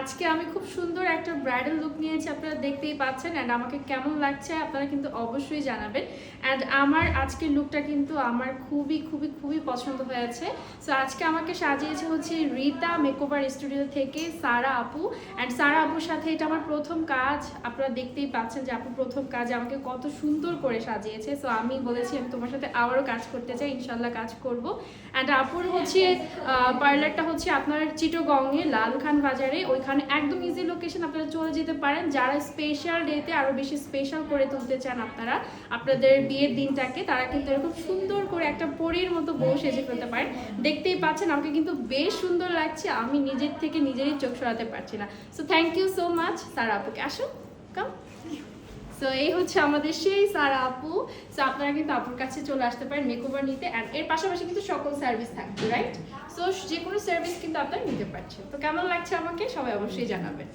আজকে আমি খুব সুন্দর একটা ব্রাইডাল লুক নিয়েছি, আপনারা দেখতেই পাচ্ছেন। অ্যান্ড আমাকে কেমন লাগছে আপনারা কিন্তু অবশ্যই জানাবেন। অ্যান্ড আমার আজকের লুকটা কিন্তু আমার খুবই খুবই খুবই পছন্দ হয়েছে। সো আজকে আমাকে সাজিয়েছে হচ্ছে রিতা মেকওভার স্টুডিও থেকে সারা আপু। অ্যান্ড সারা আপুর সাথে এটা আমার প্রথম কাজ। আপনারা দেখতেই পাচ্ছেন যে আপু প্রথম কাজে আমাকে কত সুন্দর করে সাজিয়েছে। সো আমি বলেছি আমি তোমার সাথে আবারও কাজ করতে চাই, ইনশাল্লাহ কাজ করব। অ্যান্ড আপুর হচ্ছে পার্লারটা হচ্ছে আপনার চিটোগংয়ে লালখান বাজারে, ওইখানে একদম ইজি লোকেশন, আপনারা চলে যেতে পারেন। যারা স্পেশাল ডেতে আরও বেশি স্পেশাল করে তুলতে চান আপনারা আপনাদের বিয়ের দিনটাকে, তারা কিন্তু এরকম সুন্দর করে একটা পরীর মতো বউ সেজে ফেলতে পারেন। দেখতেই পাচ্ছেন আমাকে কিন্তু বেশ সুন্দর লাগছে, আমি নিজের থেকে নিজেরই চোখ সরাতে পারছি না। So thank you so much Sara আপুকে। আসো কাম। সো এই হচ্ছে আমাদের সেই সারা আপু। সো আপনারা কিন্তু আপুর কাছে চলে আসতে পারেন মেকওভার নিতে। অ্যান্ড এর পাশাপাশি কিন্তু সকল সার্ভিস থাকবে, রাইট? সো যে কোনো সার্ভিস কিন্তু আপনারা নিতে পারছেন। তো কেমন লাগছে আমাকে সবাই অবশ্যই জানাবেন।